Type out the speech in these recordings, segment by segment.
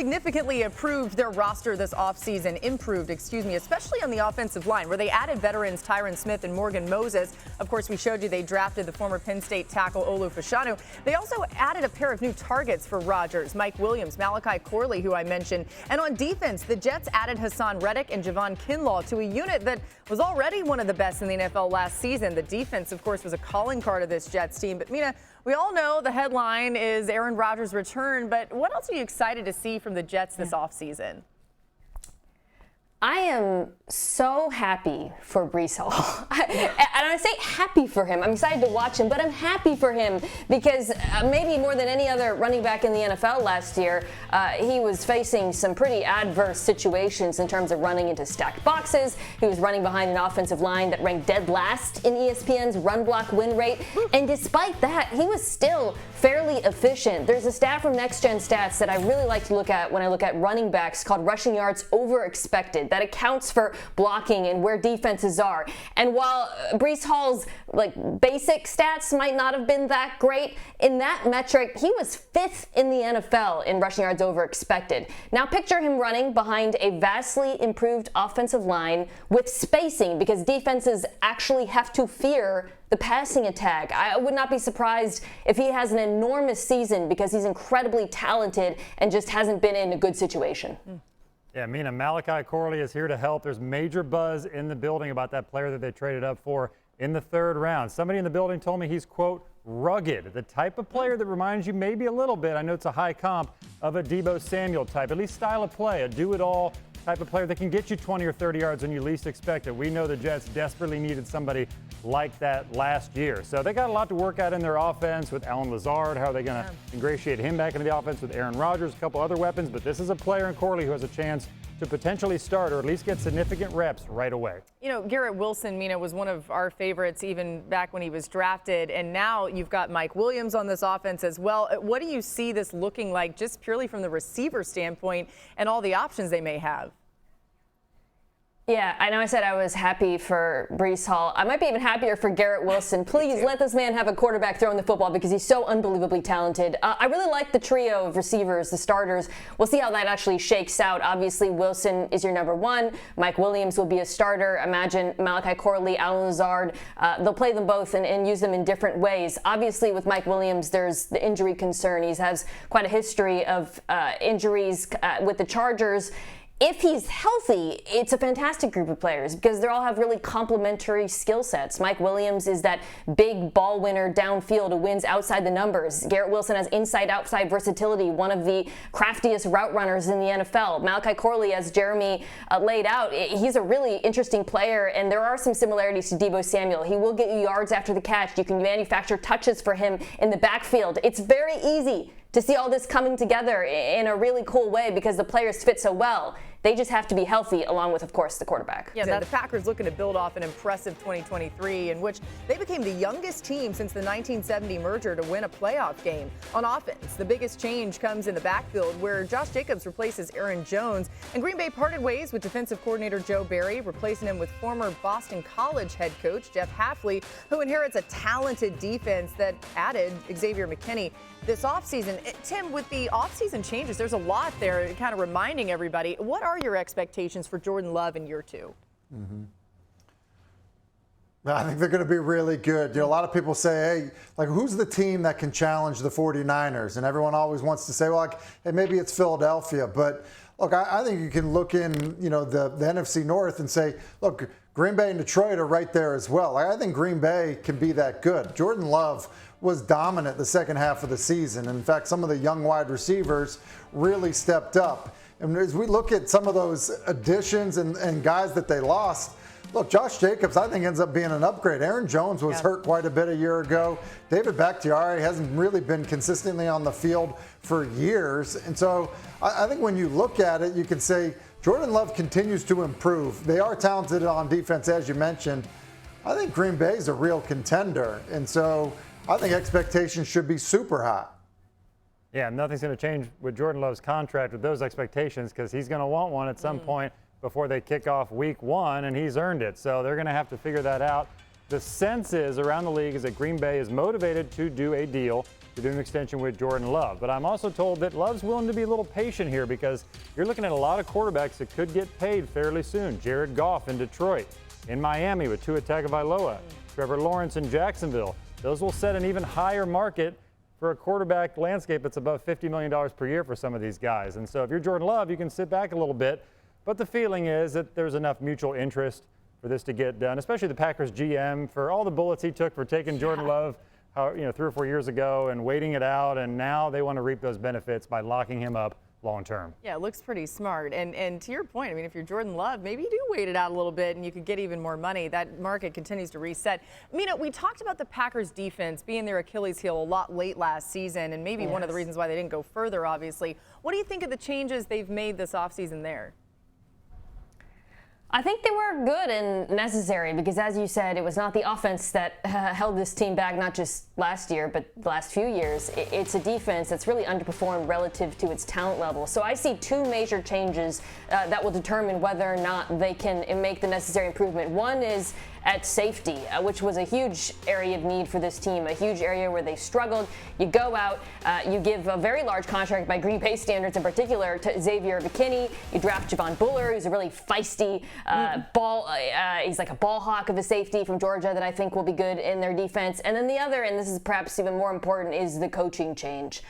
significantly improved their roster this offseason, especially on the offensive line, where they added veterans Tyron Smith and Morgan Moses. Of course, we showed you they drafted the former Penn State tackle Olu Fashanu. They also added a pair of new targets for Rodgers, Mike Williams, Malachi Corley, who I mentioned. And on defense, the Jets added Hassan Reddick and Javon Kinlaw to a unit that was already one of the best in the NFL last season. The defense, of course, was a calling card of this Jets team. But, Mina, we all know the headline is Aaron Rodgers' return, but what else are you excited to see from the Jets this offseason? I am so happy for Breece Hall. And I say happy for him. I'm excited to watch him, but I'm happy for him because maybe more than any other running back in the NFL last year, he was facing some pretty adverse situations in terms of running into stacked boxes. He was running behind an offensive line that ranked dead last in ESPN's run block win rate. And despite that, he was still fairly efficient. There's a stat from Next Gen Stats that I really like to look at when I look at running backs called rushing yards over expected. That accounts for blocking and where defenses are. And while Breece Hall's basic stats might not have been that great, in that metric, he was 5th in the NFL in rushing yards over expected. Now picture him running behind a vastly improved offensive line with spacing, because defenses actually have to fear the passing attack. I would not be surprised if he has an enormous season because he's incredibly talented and just hasn't been in a good situation. Yeah, Mina, Malachi Corley is here to help. There's major buzz in the building about that player that they traded up for in the 3rd round. Somebody in the building told me he's, quote, rugged, the type of player that reminds you maybe a little bit, I know it's a high comp, of a Deebo Samuel type, at least style of play, a do-it-all type of player that can get you 20 or 30 yards when you least expect it. We know the Jets desperately needed somebody like that last year. So they got a lot to work out in their offense with Allen Lazard. How are they going to ingratiate him back into the offense with Aaron Rodgers, a couple other weapons? But this is a player in Corley who has a chance to potentially start or at least get significant reps right away. You know, Garrett Wilson, Mina, was one of our favorites even back when he was drafted. And now you've got Mike Williams on this offense as well. What do you see this looking like just purely from the receiver standpoint and all the options they may have? Yeah, I know I said I was happy for Breece Hall. I might be even happier for Garrett Wilson. Please let this man have a quarterback throwing the football because he's so unbelievably talented. I really like the trio of receivers, the starters. We'll see how that actually shakes out. Obviously, Wilson is your number one. Mike Williams will be a starter. Imagine Malachi Corley, Allen Lazard. They'll play them both and use them in different ways. Obviously, with Mike Williams, there's the injury concern. He has quite a history of injuries with the Chargers. If he's healthy, it's a fantastic group of players because they all have really complementary skill sets. Mike Williams is that big ball winner downfield who wins outside the numbers. Garrett Wilson has inside-outside versatility, one of the craftiest route runners in the NFL. Malachi Corley, as Jeremy laid out, he's a really interesting player, and there are some similarities to Deebo Samuel. He will get you yards after the catch. You can manufacture touches for him in the backfield. It's very easy to see all this coming together in a really cool way because the players fit so well. They just have to be healthy, along with, of course, the quarterback. Yeah, the Packers looking to build off an impressive 2023 in which they became the youngest team since the 1970 merger to win a playoff game on offense. The biggest change comes in the backfield where Josh Jacobs replaces Aaron Jones, and Green Bay parted ways with defensive coordinator Joe Barry, replacing him with former Boston College head coach Jeff Hafley, who inherits a talented defense that added Xavier McKinney this offseason. Tim, with the offseason changes, there's a lot there kind of reminding everybody. What are your expectations for Jordan Love in year 2? I think they're going to be really good. You know, a lot of people say, hey, who's the team that can challenge the 49ers? And everyone always wants to say, well, hey, maybe it's Philadelphia. But look, I think you can look in, the NFC North and say, look, Green Bay and Detroit are right there as well. I think Green Bay can be that good. Jordan Love was dominant the second half of the season. In fact, some of the young wide receivers really stepped up. And as we look at some of those additions and guys that they lost, look, Josh Jacobs, I think, ends up being an upgrade. Aaron Jones was hurt quite a bit a year ago. David Bakhtiari hasn't really been consistently on the field for years. And so I think when you look at it, you can say Jordan Love continues to improve. They are talented on defense, as you mentioned. I think Green Bay is a real contender. And so I think expectations should be super high. Yeah, nothing's going to change with Jordan Love's contract with those expectations because he's going to want one at some point before they kick off week 1, and he's earned it. So they're going to have to figure that out. The sense is around the league is that Green Bay is motivated to do a deal to do an extension with Jordan Love. But I'm also told that Love's willing to be a little patient here because you're looking at a lot of quarterbacks that could get paid fairly soon. Jared Goff in Detroit, in Miami with Tua Tagovailoa, Trevor Lawrence in Jacksonville. Those will set an even higher market for a quarterback landscape that's above $50 million per year for some of these guys. And so if you're Jordan Love, you can sit back a little bit. But the feeling is that there's enough mutual interest for this to get done, especially the Packers GM for all the bullets he took for taking Jordan Love 3 or 4 years ago and waiting it out. And now they want to reap those benefits by locking him up long term. Yeah, it looks pretty smart. And to your point, I mean, if you're Jordan Love, maybe you do wait it out a little bit and you could get even more money. That market continues to reset. Mina, we talked about the Packers defense being their Achilles heel a lot late last season, and maybe one of the reasons why they didn't go further, obviously. What do you think of the changes they've made this offseason there? I think they were good and necessary because, as you said, it was not the offense that held this team back, not just last year, but the last few years. It's a defense that's really underperformed relative to its talent level. So I see two major changes that will determine whether or not they can make the necessary improvement. One is at safety, which was a huge area of need for this team, a huge area where they struggled. You go out, you give a very large contract by Green Bay standards in particular to Xavier McKinney. You draft Javon Buller, who's a really feisty he's like a ball hawk of a safety from Georgia that I think will be good in their defense. And then the other, and this is perhaps even more important, is the coaching change.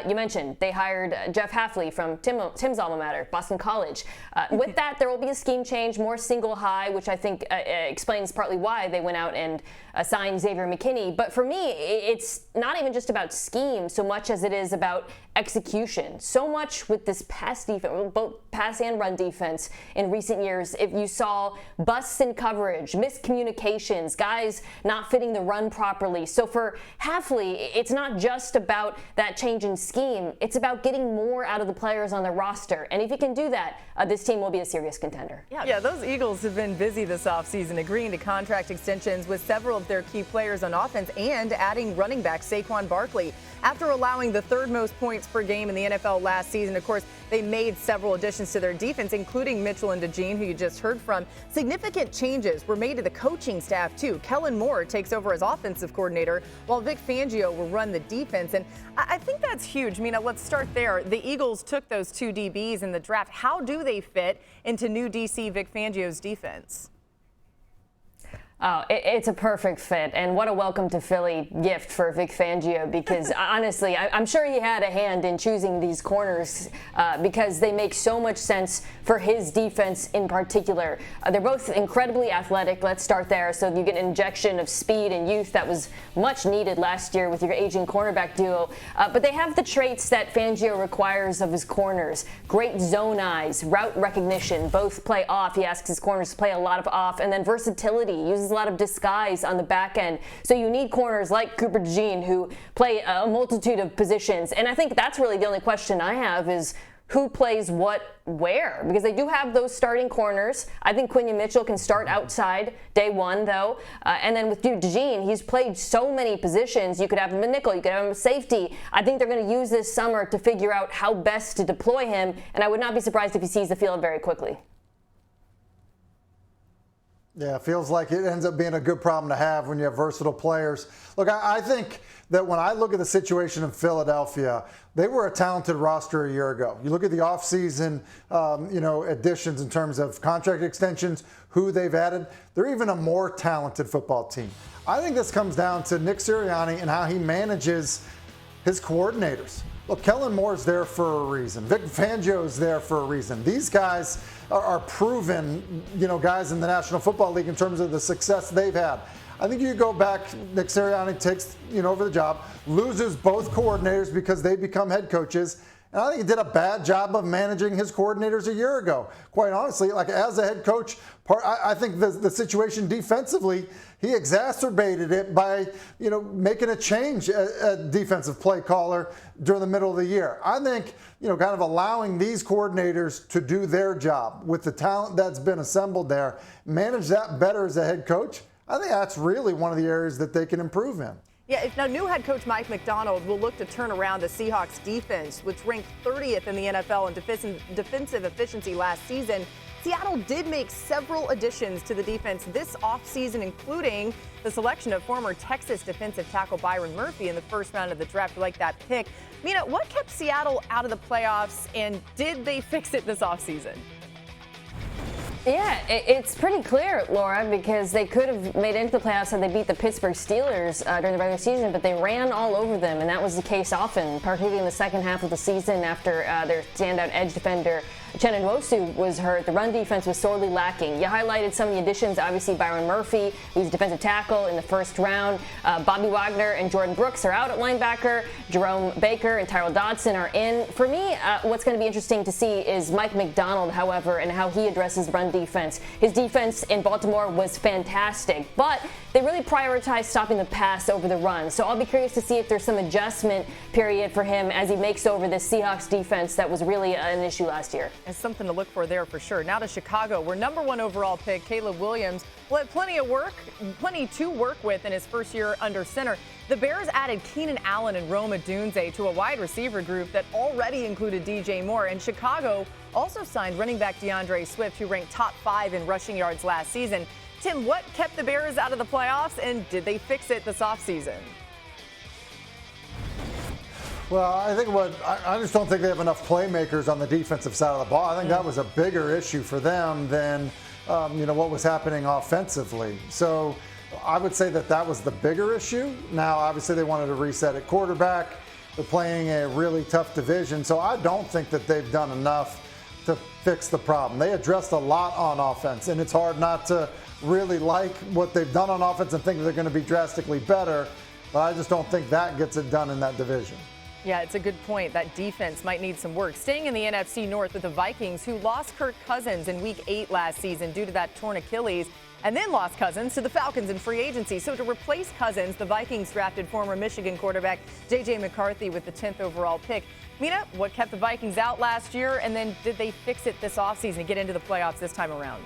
You mentioned they hired Jeff Hafley from Tim's alma mater, Boston College. With that, there will be a scheme change, more single high, which I think explains partly why they went out and signed Xavier McKinney. But for me, it's not even just about scheme so much as it is about execution. So much with this pass defense, both pass and run defense in recent years, if you saw busts in coverage, miscommunications, guys not fitting the run properly. So for Hafley, it's not just about that change in scheme. It's about getting more out of the players on the roster. And if you can do that, this team will be a serious contender. Yeah, those Eagles have been busy this offseason, agreeing to contract extensions with several of their key players on offense and adding running back Saquon Barkley. After allowing the third most points per game in the NFL last season, of course, they made several additions to their defense, including Mitchell and DeJean, who you just heard from. Significant changes were made to the coaching staff, too. Kellen Moore takes over as offensive coordinator, while Vic Fangio will run the defense. And I think that's huge. Mina, let's start there. The Eagles took those two DBs in the draft. How do they fit into new DC Vic Fangio's defense? Oh, it's a perfect fit, and what a welcome to Philly gift for Vic Fangio, because honestly, I'm sure he had a hand in choosing these corners because they make so much sense for his defense in particular. They're both incredibly athletic. Let's start there. So you get an injection of speed and youth that was much needed last year with your aging cornerback duo. But they have the traits that Fangio requires of his corners. Great zone eyes, route recognition, both play off. He asks his corners to play a lot of off, and then versatility, uses a lot of disguise on the back end. So you need corners like Cooper DeJean who play a multitude of positions. And I think that's really the only question I have is who plays what where, because they do have those starting corners. I think Quinion Mitchell can start outside day one, though. And then with DeJean, he's played so many positions. You could have him a nickel, you could have him a safety. I think they're going to use this summer to figure out how best to deploy him, and I would not be surprised if he sees the field very quickly. Yeah, it feels like it ends up being a good problem to have when you have versatile players. Look, I think that when I look at the situation in Philadelphia, they were a talented roster a year ago. You look at the offseason, additions in terms of contract extensions, who they've added. They're even a more talented football team. I think this comes down to Nick Sirianni and how he manages his coordinators. Look, Kellen Moore's there for a reason. Vic Fangio's there for a reason. These guys are proven, guys in the National Football League in terms of the success they've had. I think you go back, Nick Sirianni takes, over the job, loses both coordinators because they become head coaches. And I think he did a bad job of managing his coordinators a year ago. Quite honestly, like as a head coach, I think the situation defensively, he exacerbated it by, making a change at defensive play caller during the middle of the year. I think, kind of allowing these coordinators to do their job with the talent that's been assembled there, manage that better as a head coach. I think that's really one of the areas that they can improve in. Yeah, now new head coach Mike McDonald will look to turn around the Seahawks defense, which ranked 30th in the NFL in defensive efficiency last season. Seattle did make several additions to the defense this offseason, including the selection of former Texas defensive tackle Byron Murphy in the first round of the draft. You like that pick. Mina, what kept Seattle out of the playoffs, and did they fix it this offseason? Yeah, it's pretty clear, Laura, because they could have made it into the playoffs had they beat the Pittsburgh Steelers during the regular season, but they ran all over them, and that was the case often, particularly in the second half of the season after their standout edge defender Uchenna Nwosu was hurt. The run defense was sorely lacking. You highlighted some of the additions, obviously Byron Murphy, who's a defensive tackle in the first round. Bobby Wagner and Jordan Brooks are out at linebacker. Jerome Baker and Tyrell Dodson are in. For me, what's going to be interesting to see is Mike McDonald, however, and how he addresses run defense. His defense in Baltimore was fantastic, but they really prioritized stopping the pass over the run. So I'll be curious to see if there's some adjustment period for him as he makes over this Seahawks defense that was really an issue last year. There's something to look for there for sure. Now to Chicago, where #1 overall pick Caleb Williams will have plenty to work with in his first year under center. The Bears added Keenan Allen and Rome Odunze to a wide receiver group that already included DJ Moore. And Chicago also signed running back DeAndre Swift, who ranked top 5 in rushing yards last season. Tim, what kept the Bears out of the playoffs, and did they fix it this offseason? Well, I just don't think they have enough playmakers on the defensive side of the ball. I think that was a bigger issue for them than what was happening offensively. So I would say that was the bigger issue. Now, obviously, they wanted to reset at quarterback. They're playing a really tough division, so I don't think that they've done enough to fix the problem. They addressed a lot on offense, and it's hard not to really like what they've done on offense and think they're going to be drastically better, but I just don't think that gets it done in that division. Yeah, it's a good point. That defense might need some work. Staying in the NFC North with the Vikings, who lost Kirk Cousins in Week 8 last season due to that torn Achilles, and then lost Cousins to the Falcons in free agency. So to replace Cousins, the Vikings drafted former Michigan quarterback J.J. McCarthy with the 10th overall pick. Mina, what kept the Vikings out last year, and then did they fix it this offseason and get into the playoffs this time around?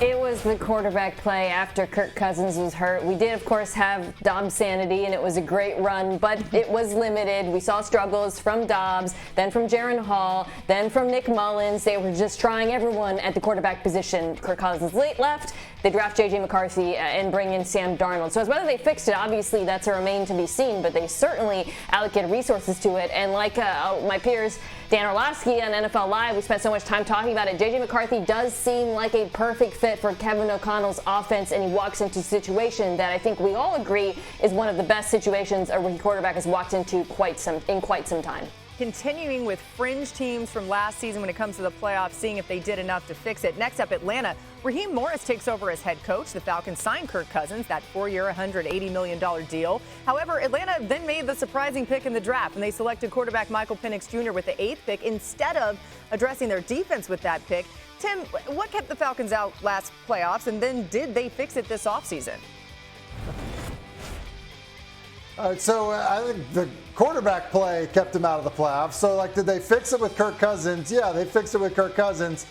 It was the quarterback play after Kirk Cousins was hurt. We did, of course, have Dobbs' sanity, and it was a great run, but it was limited. We saw struggles from Dobbs, then from Jaron Hall, then from Nick Mullins. They were just trying everyone at the quarterback position. Kirk Cousins left. They draft J.J. McCarthy and bring in Sam Darnold. So as whether they fixed it, obviously that's a remain to be seen, but they certainly allocated resources to it. And like my peers, Dan Orlovsky on NFL Live, we spent so much time talking about it. J.J. McCarthy does seem like a perfect fit for Kevin O'Connell's offense, and he walks into a situation that I think we all agree is one of the best situations a rookie quarterback has walked into in quite some time. Continuing with fringe teams from last season when it comes to the playoffs, seeing if they did enough to fix it. Next up, Atlanta. Raheem Morris takes over as head coach. The Falcons signed Kirk Cousins, that 4-year, $180 million deal. However, Atlanta then made the surprising pick in the draft, and they selected quarterback Michael Penix Jr. with the 8th pick instead of addressing their defense with that pick. Tim, what kept the Falcons out last playoffs, and then did they fix it this offseason? So I think the quarterback play kept them out of the playoffs. So, did they fix it with Kirk Cousins? Yeah, they fixed it with Kirk Cousins.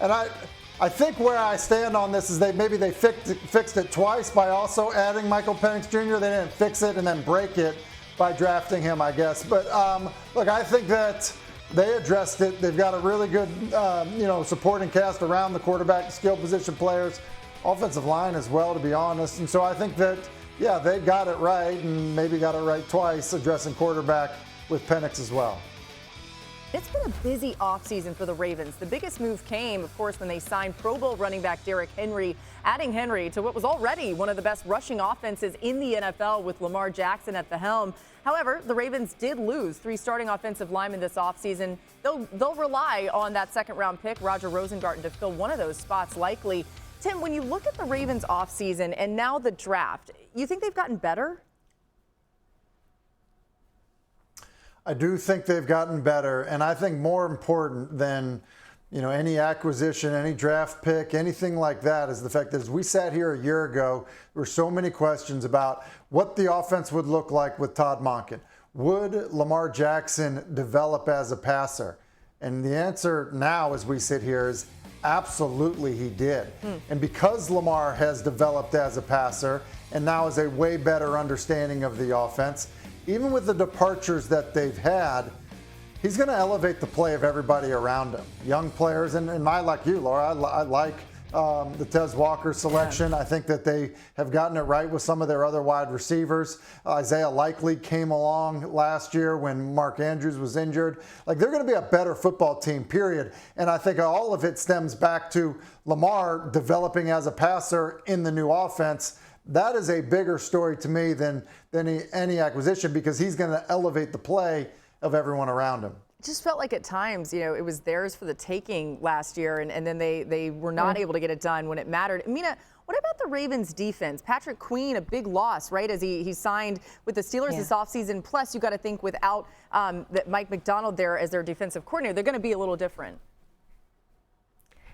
And I think where I stand on this is they fixed it twice by also adding Michael Penix Jr. They didn't fix it and then break it by drafting him, I guess. But, look, I think that they addressed it. They've got a really good, supporting cast around the quarterback, skill position players, offensive line as well, to be honest. And so I think that, yeah, they got it right, and maybe got it right twice, addressing quarterback with Penix as well. It's been a busy offseason for the Ravens. The biggest move came, of course, when they signed Pro Bowl running back Derrick Henry, adding Henry to what was already one of the best rushing offenses in the NFL with Lamar Jackson at the helm. However, the Ravens did lose 3 starting offensive linemen this offseason. They'll rely on that second-round pick, Roger Rosengarten, to fill one of those spots likely. Tim, when you look at the Ravens offseason and now the draft, you think they've gotten better? I do think they've gotten better, and I think more important than any acquisition, any draft pick, anything like that is the fact that as we sat here a year ago, there were so many questions about what the offense would look like with Todd Monken. Would Lamar Jackson develop as a passer? And the answer now, as we sit here, is absolutely he did. And because Lamar has developed as a passer and now has a way better understanding of the offense, even with the departures that they've had, he's going to elevate the play of everybody around him. Young players, and I like you, Laura. I like the Tez Walker selection. I think that they have gotten it right with some of their other wide receivers. Isaiah Likely came along last year when Mark Andrews was injured. Like, they're going to be a better football team, period. And I think all of it stems back to Lamar developing as a passer in the new offense. That is a bigger story to me than any acquisition, because he's going to elevate the play of everyone around him. Just felt like at times, it was theirs for the taking last year, and then they were not able to get it done when it mattered. Mina, what about the Ravens defense? Patrick Queen, a big loss, right, as he signed with the Steelers this offseason. Plus, you got to think without Mike Macdonald there as their defensive coordinator, they're going to be a little different.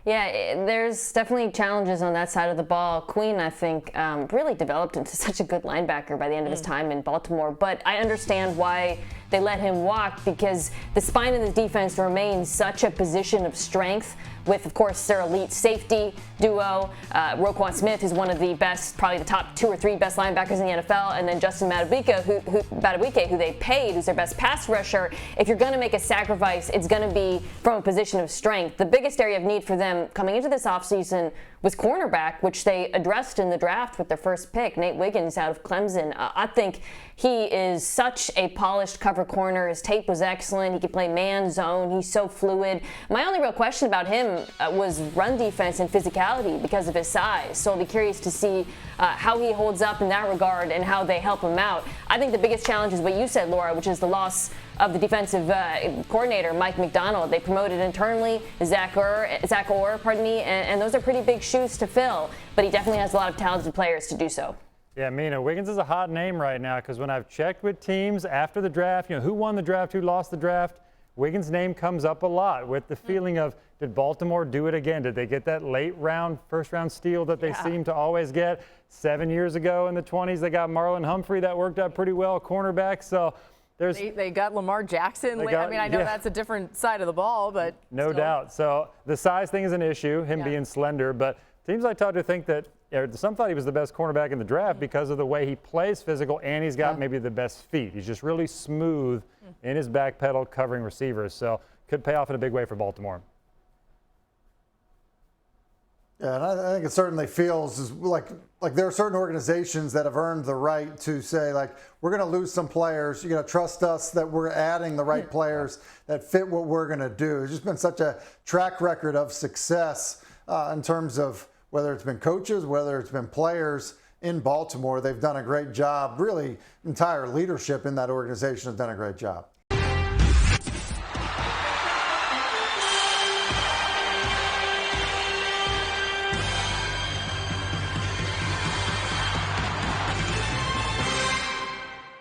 Yeah, there's definitely challenges on that side of the ball. Queen, I think, really developed into such a good linebacker by the end of his time in Baltimore. But I understand why they let him walk, because the spine of the defense remains such a position of strength with, of course, their elite safety duo. Roquan Smith is one of the best, probably the top 2 or 3 best linebackers in the NFL. And then Justin Madubuike, who they paid, who's their best pass rusher. If you're going to make a sacrifice, it's going to be from a position of strength. The biggest area of need for them coming into this offseason was cornerback, which they addressed in the draft with their first pick, Nate Wiggins out of Clemson. I think he is such a polished cover corner. His tape was excellent. He can play man zone. He's so fluid. My only real question about him was run defense and physicality because of his size. So I'll be curious to see how he holds up in that regard and how they help him out. I think the biggest challenge is what you said, Laura, which is the loss of the defensive coordinator, Mike Macdonald. They promoted internally Zach Orr, and those are pretty big shoes to fill. But he definitely has a lot of talented players to do so. Yeah, Mina, Wiggins is a hot name right now, because when I've checked with teams after the draft, who won the draft, who lost the draft, Wiggins' name comes up a lot with the feeling of, did Baltimore do it again? Did they get that first round steal that they seem to always get? 7 years ago in the 20s, they got Marlon Humphrey. That worked out pretty well, cornerback. So they got Lamar Jackson. I know that's a different side of the ball, but no still. doubt. So the size thing is an issue, him being slender. But teams I talked to think that some thought he was the best cornerback in the draft because of the way he plays physical, and he's got maybe the best feet. He's just really smooth in his back pedal covering receivers. So could pay off in a big way for Baltimore. Yeah, and I think it certainly feels like there are certain organizations that have earned the right to say, like, we're going to lose some players. You got to trust us that we're adding the right players that fit what we're going to do. It's just been such a track record of success in terms of whether it's been coaches, whether it's been players in Baltimore. They've done a great job. Really, entire leadership in that organization has done a great job.